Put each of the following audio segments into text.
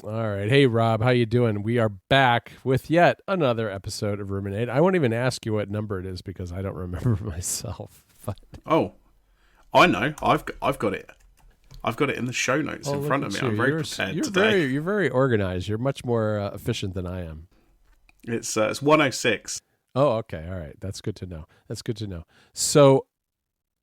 All right. Hey, Rob, how you doing? We are back with yet another episode of Ruminate. I won't even ask you what number it is because I don't remember myself. But, Oh, I know. I've got it. I've got it in the show notes in look front of at me. you. I'm very prepared You're today. very organized. You're much more efficient than I am. It's 106. Oh, okay. All right. That's good to know. That's good to know. So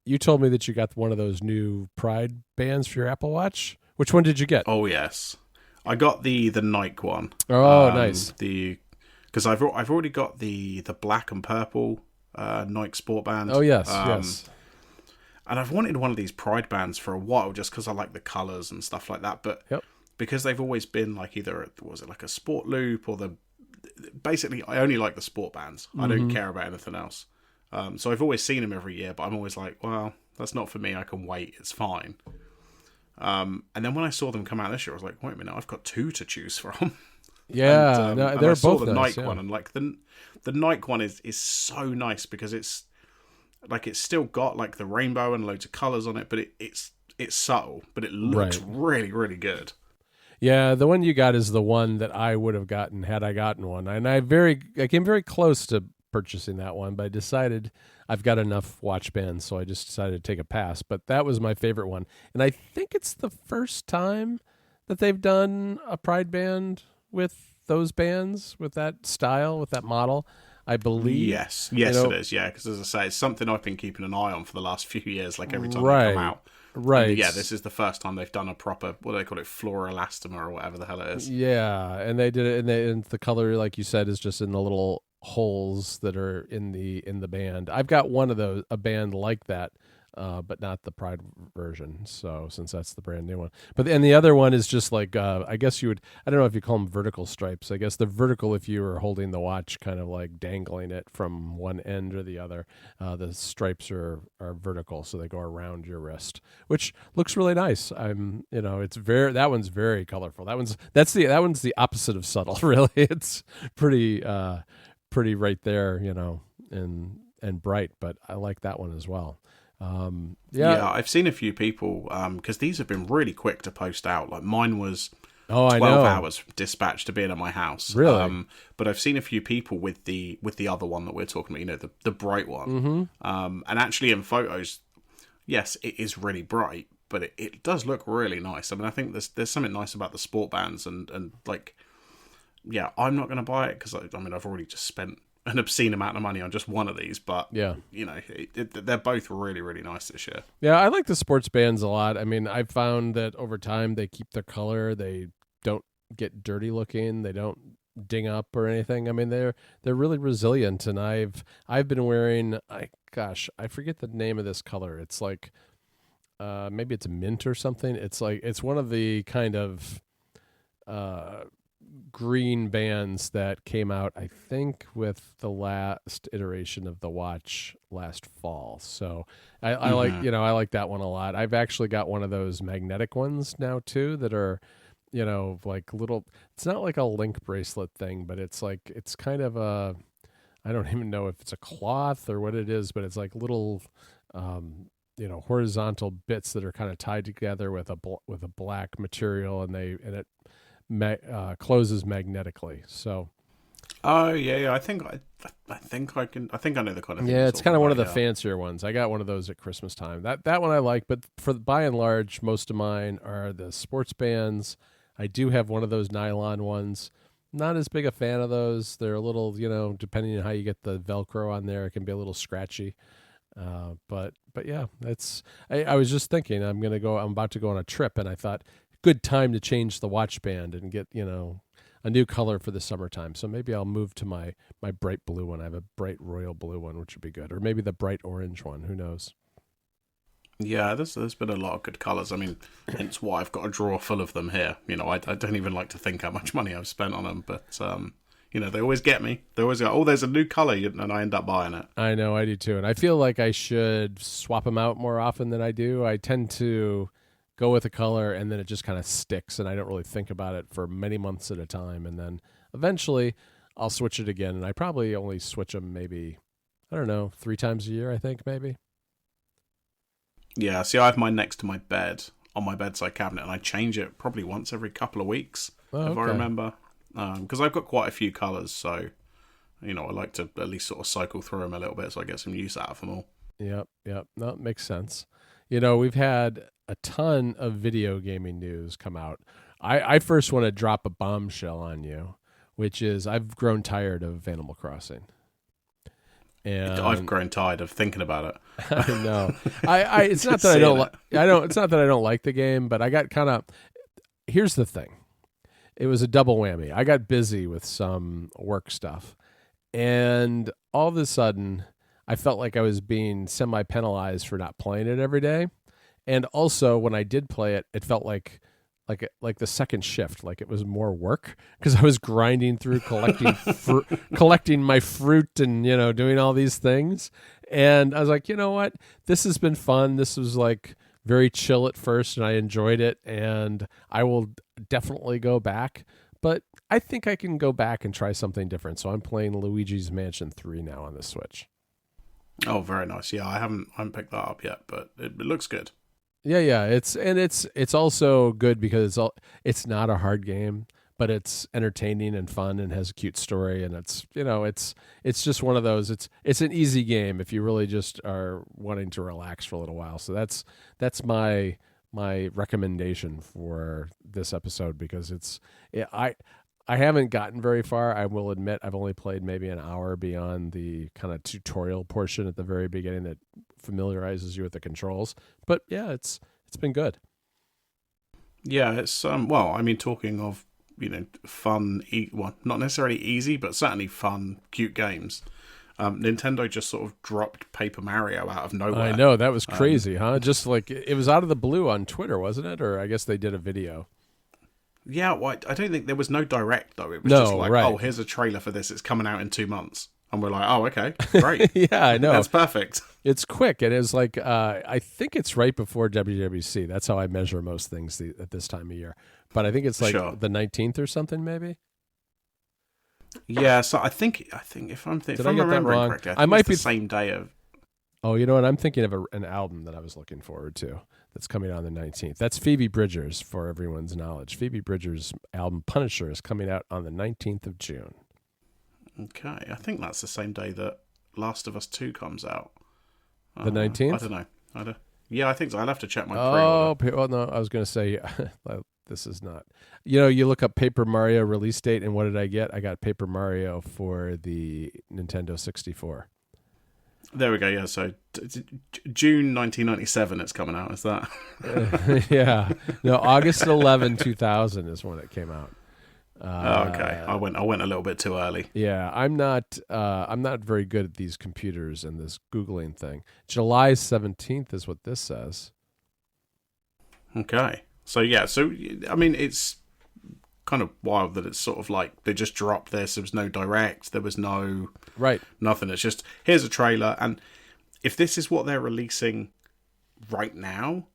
you told me that you got one of those new Pride bands for your Apple Watch. Which one did you get? Oh yes, I got the Nike one. Oh, nice. The because I've already got the black and purple Nike Sport Band. Oh, yes. And I've wanted one of these Pride bands for a while, just because I like the colours and stuff like that. But Yep. because they've always been like either was it like a Sport Loop or the basically I only like the sport bands. I don't care about anything else. So I've always seen them every year, but I'm always like, well, that's not for me. I can wait. It's fine. And then when I saw them come out this year, I was like, wait a minute, I've got two to choose from. Yeah, And, no, and they're I saw both the nice. Nike Yeah. one, and like the Nike one is so nice because it's still got like the rainbow and loads of colours on it, but it's subtle, but it looks Right. really, really good. Yeah, the one you got is the one that I would have gotten had I gotten one. And I came very close to purchasing that one, but I decided I've got enough watch bands, so I just decided to take a pass. But that was my favorite one. And I think it's the first time that they've done a Pride band with those bands, with that style, with that model. I believe. Yes, You know, it is. Yeah, because as I say, it's something I've been keeping an eye on for the last few years. Like every time they come right. out, Right. yeah, this is the first time they've done a proper what do they call it, fluoroelastomer or whatever the hell it is. Yeah, and they did it, and the color, like you said, is just in the little holes that are in the band. I've got one of those, a band like that, but not the Pride version. So since that's the brand new one, but and the other one is just like I guess you would, I don't know if you call them vertical stripes. I guess the vertical, if you were holding the watch, kind of like dangling it from one end or the other. The stripes are vertical, so they go around your wrist, which looks really nice. It's very, that one's very colorful. That one's the opposite of subtle. Really, it's pretty right there, and bright. But I like that one as well. Yeah, I've seen a few people because these have been really quick to post out. Like mine was Oh, I 12 know. hours dispatched to being at my house. Really? But I've seen a few people with the other one that we're talking about, the bright one. And actually in photos, yes, it is really bright, but it does look really nice. I mean, I think there's something nice about the sport bands and like, yeah, I'm not going to buy it because I've already just spent an obscene amount of money on just one of these, but Yeah. they're both really, really nice this year. Yeah, I like the sports bands a lot. I mean, I've found that over time they keep their color. They don't get dirty looking. They don't ding up or anything. I mean, they're really resilient. And I've been wearing, I forget the name of this color. It's like maybe it's a mint or something. It's one of the kind of green bands that came out, I think, with the last iteration of the watch last fall. So I like, I like that one a lot. I've actually got one of those magnetic ones now too that are, like little, it's not like a link bracelet thing, but it's kind of I don't even know if it's a cloth or what it is, but it's like little, horizontal bits that are kind of tied together with a black material, and it closes magnetically. So Oh yeah. I think I know the kind of thing. yeah, you're it's talking kind of one of about, the yeah. fancier ones. I got one of those at Christmas time. That one I like, but by and large, most of mine are the sports bands. I do have one of those nylon ones. Not as big a fan of those. They're a little, depending on how you get the Velcro on there, it can be a little scratchy. But yeah, I was just thinking I'm about to go on a trip, and I thought good time to change the watch band and get, a new color for the summertime. So maybe I'll move to my bright blue one. I have a bright royal blue one, which would be good, or maybe the bright orange one. Who knows? Yeah, there's been a lot of good colours. I mean, hence why I've got a drawer full of them here. I don't even like to think how much money I've spent on them, but they always get me. They always go, oh, there's a new colour, and I end up buying it. I know, I do too, and I feel like I should swap them out more often than I do. I tend to go with a color, and then it just kind of sticks, and I don't really think about it for many months at a time, and then eventually I'll switch it again, and I probably only switch them maybe, I don't know, 3 times a year, I think, maybe. Yeah, see, I have mine next to my bed on my bedside cabinet, and I change it probably once every couple of weeks. Oh, if I okay. remember, because I've got quite a few colours, so I like to at least sort of cycle through them a little bit so I get some use out of them all. Yep, yep. No, it makes sense. We've had a ton of video gaming news come out. I first want to drop a bombshell on you, which is I've grown tired of Animal Crossing. I've And grown tired of thinking about it. I know. I it's not that I Seeing don't it. it's not that I don't like the game, but I got kind of here's the thing. It was a double whammy. I got busy with some work stuff, and all of a sudden I felt like I was being semi penalized for not playing it every day. And also when I did play it, it felt like the second shift, like it was more work because I was grinding through collecting collecting my fruit and doing all these things. And I was like, you know what, this has been fun. This was like very chill at first, and I enjoyed it, and I will definitely go back. But I think I can go back and try something different. So I'm playing Luigi's Mansion 3 now on the Switch. Oh, very nice. Yeah, I haven't picked that up yet, but it looks good. Yeah. It's also good because it's not a hard game, but it's entertaining and fun and has a cute story, and it's just one of those. It's an easy game if you really just are wanting to relax for a little while. So that's my recommendation for this episode, because I haven't gotten very far. I will admit I've only played maybe an hour beyond the kind of tutorial portion at the very beginning that familiarizes you with the controls. But yeah, it's been good. Yeah, it's well, I mean, talking of fun, well, not necessarily easy, but certainly fun, cute games. Nintendo just sort of dropped Paper Mario out of nowhere. I know, that was crazy, huh? Just like it was out of the blue on Twitter, wasn't it? Or I guess they did a video. Yeah, well, I don't think there was no direct though. It was No, just like, right. oh, here's a trailer for this. It's coming out in 2 months, and we're like, oh, okay, great. Yeah, I know. That's perfect. It's quick. It is like I think it's right before WWC. That's how I measure most things at this time of year. But I think it's like Sure. the 19th or something, maybe. Yeah, so I think if I'm Did I get that remembering wrong? correctly, I I think might it's be the same day of. Oh, you know what? I'm thinking of an album that I was looking forward to that's coming out on the 19th. That's Phoebe Bridgers, for everyone's knowledge. Phoebe Bridgers' album Punisher is coming out on the 19th of June. Okay, I think that's the same day that Last of Us 2 comes out. The 19th? I don't know. Yeah, I think so. I'll have to check my Oh, pre-order. well, no, I was going to say, this is not. You look up Paper Mario release date, and what did I get? I got Paper Mario for the Nintendo 64. There we go. Yeah, so June 1997, it's coming out. Is that? Yeah. No, August 11, 2000 is when it came out. Okay, I went a little bit too early. Yeah, I'm not very good at these computers and this Googling thing. July 17th is what this says. Okay, so yeah, I mean, it's kind of wild that it's sort of like they just dropped this. There was no direct. There was no Right. nothing. It's just here's a trailer, and if this is what they're releasing right now,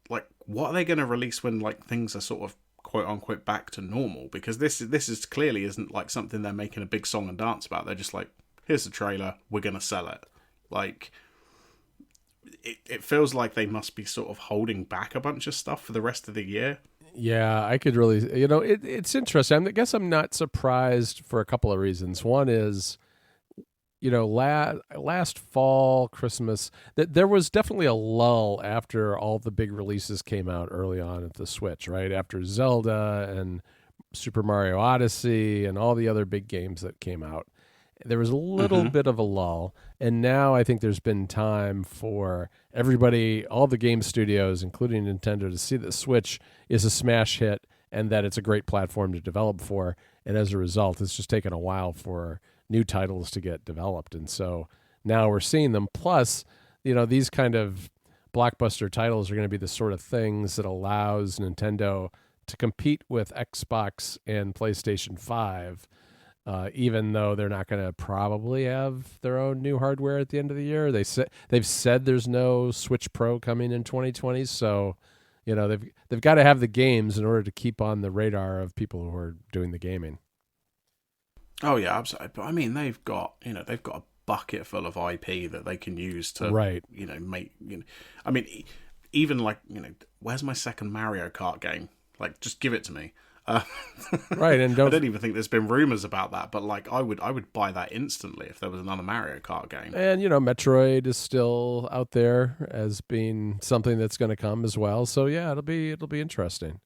like what are they going to release when like things are sort of quote unquote back to normal? Because this is clearly isn't like something they're making a big song and dance about. They're just like, here's the trailer, we're gonna sell it. Like it feels like they must be sort of holding back a bunch of stuff for the rest of the year. Yeah, I could really, it's interesting. I guess I'm not surprised for a couple of reasons. One is, last fall, Christmas, there was definitely a lull after all the big releases came out early on at the Switch, right? After Zelda and Super Mario Odyssey and all the other big games that came out. There was a little bit of a lull, and now I think there's been time for everybody, all the game studios, including Nintendo, to see that Switch is a smash hit and that it's a great platform to develop for. And as a result, it's just taken a while for new titles to get developed. And so now we're seeing them. Plus, these kind of blockbuster titles are going to be the sort of things that allows Nintendo to compete with Xbox and PlayStation 5. Even though they're not going to probably have their own new hardware at the end of the year, they've said there's no Switch Pro coming in 2020. So, they've got to have the games in order to keep on the radar of people who are doing the gaming. Oh yeah, absolutely. But I mean, they've got a bucket full of IP that they can use to Right. make I mean, even like where's my second Mario Kart game? Like, just give it to me. Right, and I don't even think there's been rumors about that, but like I would buy that instantly if there was another Mario Kart game. and Metroid is still out there as being something that's going to come as well. So yeah, it'll be interesting.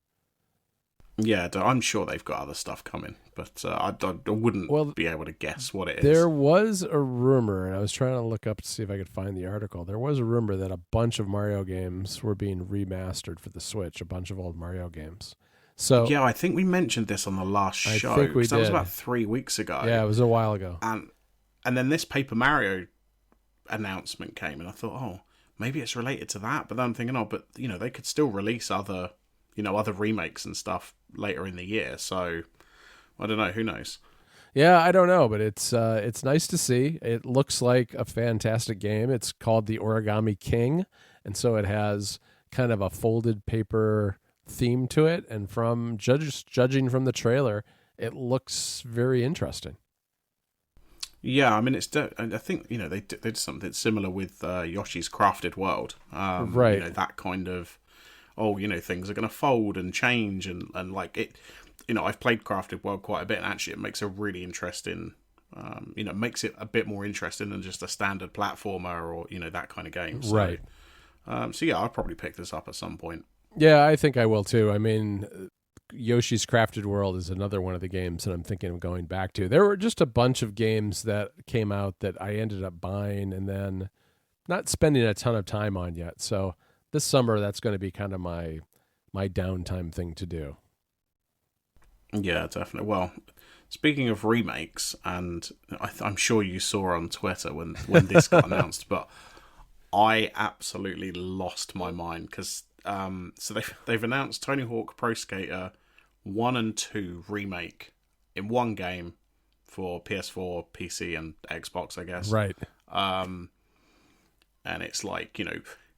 Yeah, I'm sure they've got other stuff coming, but I wouldn't be able to guess what it is. There was a rumor, and I was trying to look up to see if I could find the article. There was a rumor that a bunch of Mario games were being remastered for the Switch, a bunch of old Mario games. So yeah, I think we mentioned this on the last show. I think we did. That was about 3 weeks ago. Yeah, it was a while ago. And then this Paper Mario announcement came, and I thought, oh, maybe it's related to that. But then I'm thinking, but they could still release other remakes and stuff later in the year. So I don't know. Who knows? Yeah, I don't know, but it's nice to see. It looks like a fantastic game. It's called the Origami King, and so it has kind of a folded paper theme to it. And from judging from the trailer, it looks very interesting. Yeah, I mean, I think they did something similar with Yoshi's Crafted World. Right. That kind of things are going to fold and change and like it. I've played Crafted World quite a bit, and actually, it makes a really interesting. Makes it a bit more interesting than just a standard platformer or that kind of game. So, right. So yeah, I'll probably pick this up at some point. Yeah, I think I will too. I mean, Yoshi's Crafted World is another one of the games that I'm thinking of going back to. There were just a bunch of games that came out that I ended up buying and then not spending a ton of time on yet. So this summer, that's going to be kind of my downtime thing to do. Yeah, definitely. Well, speaking of remakes, and I'm sure you saw on Twitter when this got announced, but I absolutely lost my mind because so they've announced Tony Hawk Pro Skater 1 and 2 remake in one game for PS4, PC, and Xbox, I guess. Right. And it's like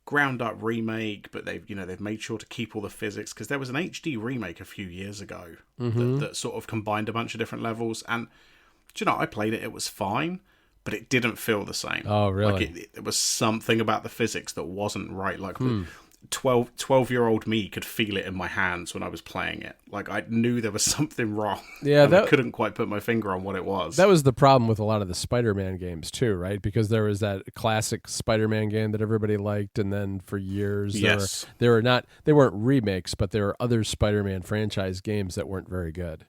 ground up remake, but they've made sure to keep all the physics because there was an HD remake a few years ago that sort of combined a bunch of different levels. And I played it; it was fine, but it didn't feel the same. Oh, really? Like it was something about the physics that wasn't right. Like 12-year-old me could feel it in my hands when I was playing it. Like I knew there was something wrong. Yeah, I couldn't quite put my finger on what it was. That was the problem with a lot of the Spider-Man games too, right? Because there was that classic Spider-Man game that everybody liked, and then for years they weren't remakes, but there were other Spider-Man franchise games that weren't very good.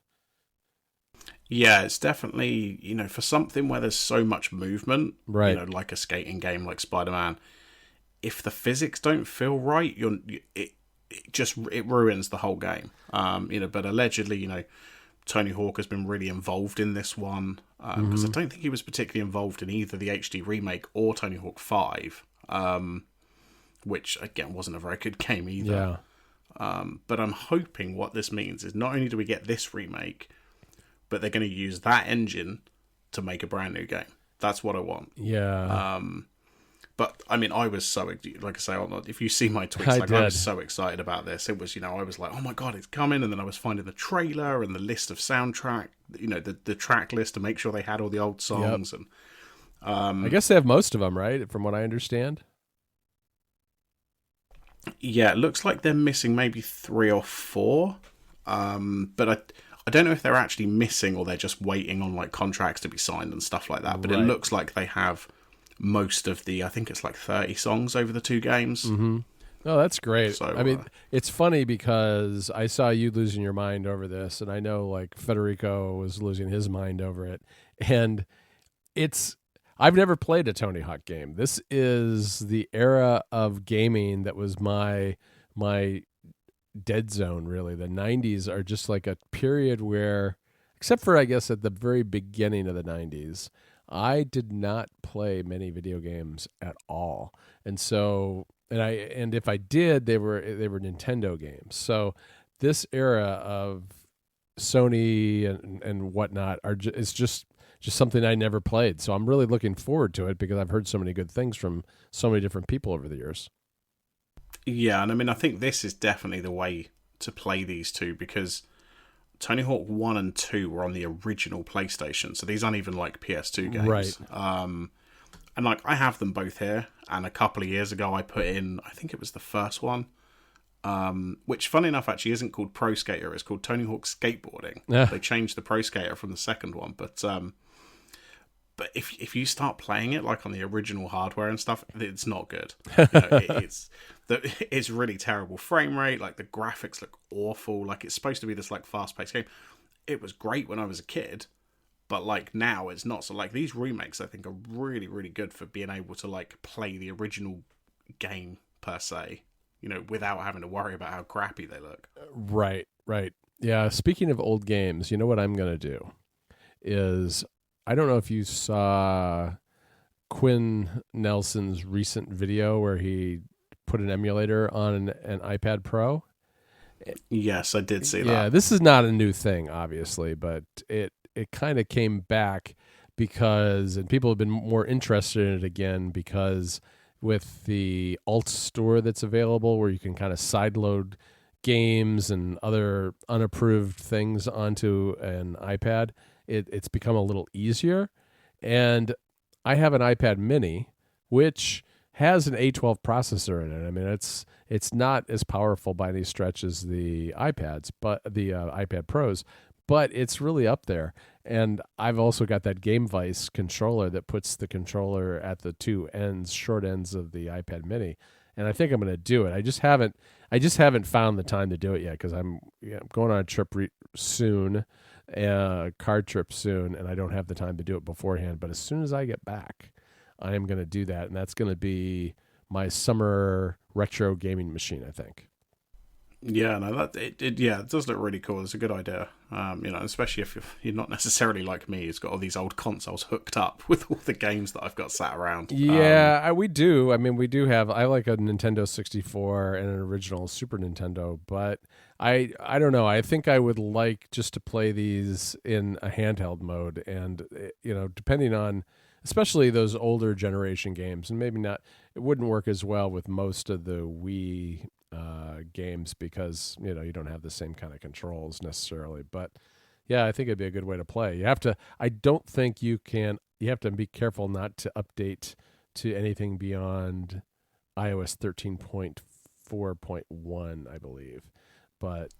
Yeah, it's definitely, for something where there's so much movement, right? Like a skating game like Spider-Man, if the physics don't feel right, it ruins the whole game. But allegedly, Tony Hawk has been really involved in this one because I don't think he was particularly involved in either the HD remake or Tony Hawk 5, which again wasn't a very good game either. Yeah. But I'm hoping what this means is not only do we get this remake, but they're going to use that engine to make a brand new game. That's what I want. Yeah. But I mean, I was so, like I say, if you see my tweets, I was so excited about this. It was, I was like, oh my God, it's coming. And then I was finding the trailer and the list of soundtrack, the track list to make sure they had all the old songs. Yep. And I guess they have most of them, right? From what I understand. Yeah, it looks like they're missing maybe 3 or 4. But I don't know if they're actually missing or they're just waiting on like contracts to be signed and stuff like that. But It looks like they have most of I think it's like 30 songs over the 2 games. Mm-hmm. Oh, that's great. So, I mean, it's funny because I saw you losing your mind over this, and I know like Federico was losing his mind over it. And I've never played a Tony Hawk game. This is the era of gaming that was my dead zone, really. The 90s are just like a period where, except for I guess at the very beginning of the 90s, I did not play many video games at all. And so, and if I did, they were Nintendo games. So this era of Sony and whatnot is just something I never played. So I'm really looking forward to it because I've heard so many good things from so many different people over the years. Yeah, and I mean, I think this is definitely the way to play these two because Tony Hawk 1 and 2 were on the original PlayStation, so these aren't even like PS2 games. Right. And like I have them both here, and a couple of years ago I put in, I think it was the first one, which, funny enough, actually isn't called Pro Skater. It's called Tony Hawk's Skateboarding. Yeah. They changed the Pro Skater from the second one, but if you start playing it like on the original hardware and stuff, it's not good. It's really terrible frame rate. Like the graphics look awful. Like it's supposed to be this like fast paced game. It was great when I was a kid, but like now it's not. So like these remakes, I think, are really really good for being able to like play the original game per se. Without having to worry about how crappy they look. Right. Yeah. Speaking of old games, you know what I'm gonna do is, I don't know if you saw Quinn Nelson's recent video where he put an emulator on an iPad Pro. Yes, I did see that. Yeah, this is not a new thing, obviously, but it kind of came back and people have been more interested in it again because with the alt store that's available where you can kind of sideload games and other unapproved things onto an iPad, it's become a little easier. And I have an iPad mini, which has an A12 processor in it. I mean, it's not as powerful by any stretch as the iPads, but the iPad Pros, but it's really up there. And I've also got that Game Vice controller that puts the controller at the short ends of the iPad mini. And I think I'm going to do it. I just haven't found the time to do it yet because I'm going on a trip soon, a car trip soon, and I don't have the time to do it beforehand. But as soon as I get back, I am going to do that, and that's going to be my summer retro gaming machine, I think. Yeah, no, it does look really cool. It's a good idea, especially if you're not necessarily like me, who's got all these old consoles hooked up with all the games that I've got sat around. Yeah, we do. I mean, we do have. I like a Nintendo 64 and an original Super Nintendo, but I don't know. I think I would like just to play these in a handheld mode, and depending on, especially those older generation games, and maybe not. It wouldn't work as well with most of the Wii games because you don't have the same kind of controls necessarily. But yeah, I think it'd be a good way to play. I don't think you have to be careful not to update to anything beyond iOS 13.4.1, I believe. But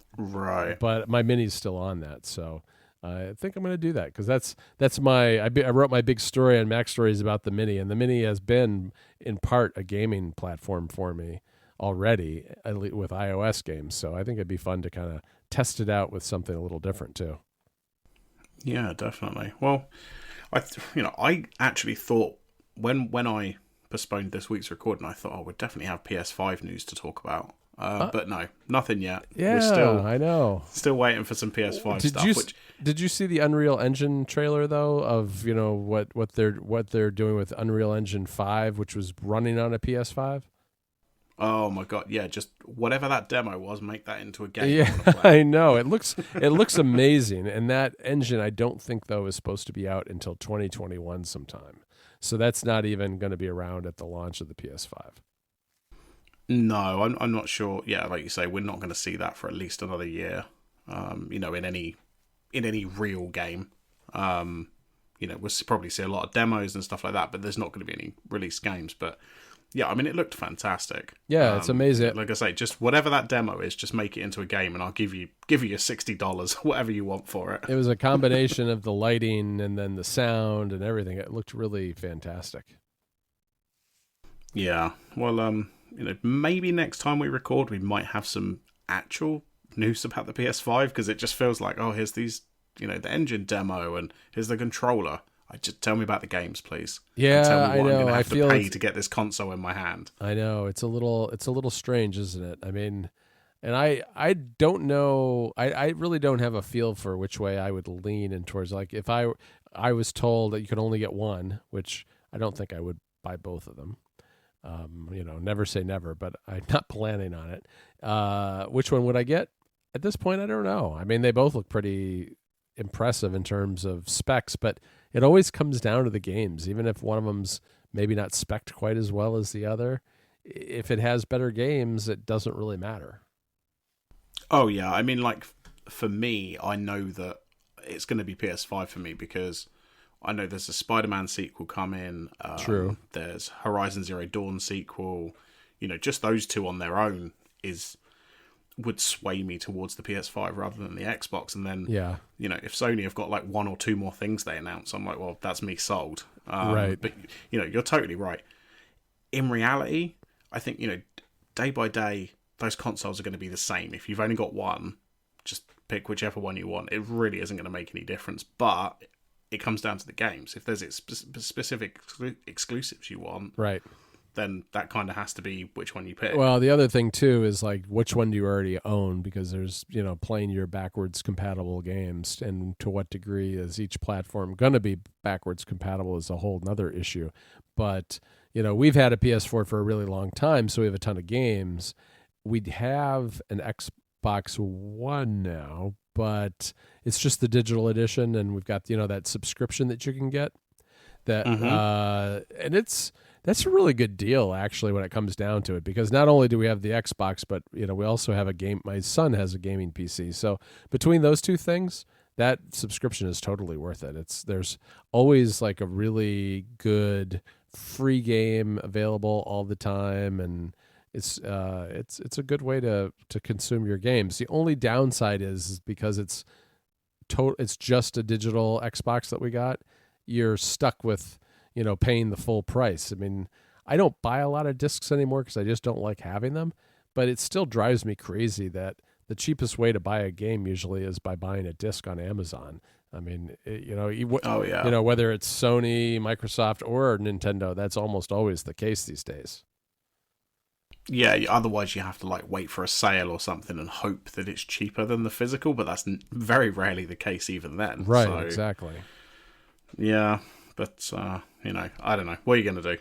my mini's still on that, so I think I'm going to do that because that's I wrote my big story on Mac Stories about the mini, and the mini has been in part a gaming platform for me already with iOS games. So I think it'd be fun to kind of test it out with something a little different too. Yeah, definitely. Well, I actually thought when I postponed this week's recording, I thought we'd definitely have PS5 news to talk about. But no, nothing yet. Yeah, I know. Still waiting for some PS5 stuff. Did you see the Unreal Engine trailer though of what they're doing with Unreal Engine 5, which was running on a PS5? Oh my god, yeah, just whatever that demo was, make that into a game. Yeah, I know. It looks amazing. And that engine, I don't think, though, is supposed to be out until 2021 sometime. So that's not even going to be around at the launch of the PS5. No, I'm not sure. Yeah, like you say, we're not going to see that for at least another year. In any real game. We'll probably see a lot of demos and stuff like that, but there's not going to be any released games. But yeah, I mean, it looked fantastic. Yeah, it's amazing. Like I say, just whatever that demo is, just make it into a game, and I'll give you your $60, whatever you want for it. It was a combination of the lighting and then the sound and everything. It looked really fantastic. Yeah, well, maybe next time we record, we might have some actual news about the PS5 because it just feels like, here's these, the engine demo and here's the controller. Just tell me about the games, please. Yeah, tell me what I know. I'm going to have to pay to get this console in my hand. I know it's a little strange, isn't it? I mean, and I don't know. I really don't have a feel for which way I would lean in towards. Like if I was told that you could only get one, which I don't think I would buy both of them. Never say never, but I'm not planning on it. Which one would I get? At this point, I don't know. I mean, they both look pretty impressive in terms of specs, but it always comes down to the games. Even if one of them's maybe not spec'd quite as well as the other, if it has better games, it doesn't really matter. Oh yeah, I mean, like for me, I know that it's going to be PS5 for me because I know there's a Spider-Man sequel coming. True. There's Horizon Zero Dawn sequel. Just those two on their own is would sway me towards the PS5 rather than the Xbox. And then, Yeah. if Sony have got like one or two more things they announce, I'm like, well, that's me sold. Right. But, you're totally right. In reality, I think, day by day, those consoles are going to be the same. If you've only got one, just pick whichever one you want. It really isn't going to make any difference. But it comes down to the games. If there's specific exclusives you want, right, then that kind of has to be which one you pick. Well, the other thing too is like which one do you already own, because there's playing your backwards compatible games, and to what degree is each platform going to be backwards compatible is a whole nother issue. But we've had a PS4 for a really long time, so we have a ton of games. We have an Xbox One now, but it's just the digital edition, and we've got that subscription that you can get. That and that's a really good deal, actually, when it comes down to it, because not only do we have the Xbox, but we also have a game. My son has a gaming PC, so between those two things, that subscription is totally worth it. There's always like a really good free game available all the time, and it's a good way to consume your games. The only downside is because it's just a digital Xbox that we got. You're stuck with paying the full price. I mean, I don't buy a lot of discs anymore because I just don't like having them, but it still drives me crazy that the cheapest way to buy a game usually is by buying a disc on Amazon. I mean, whether it's Sony, Microsoft, or Nintendo, that's almost always the case these days. Yeah, otherwise you have to like wait for a sale or something and hope that it's cheaper than the physical, but that's very rarely the case even then. Right, so, exactly. Yeah, but I don't know. What are you going to do?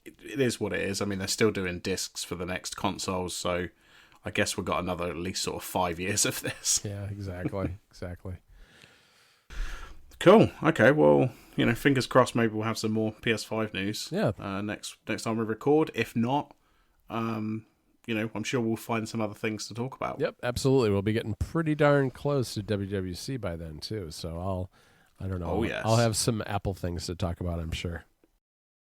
It is what it is. I mean, they're still doing discs for the next consoles, so I guess we've got another at least sort of 5 years of this. Yeah, exactly. Exactly. Cool. Okay, well, fingers crossed maybe we'll have some more PS5 news. Yeah. Next time we record. If not, I'm sure we'll find some other things to talk about. Yep, absolutely. We'll be getting pretty darn close to WWC by then too, so I don't know. Oh, yes. I'll have some Apple things to talk about, I'm sure.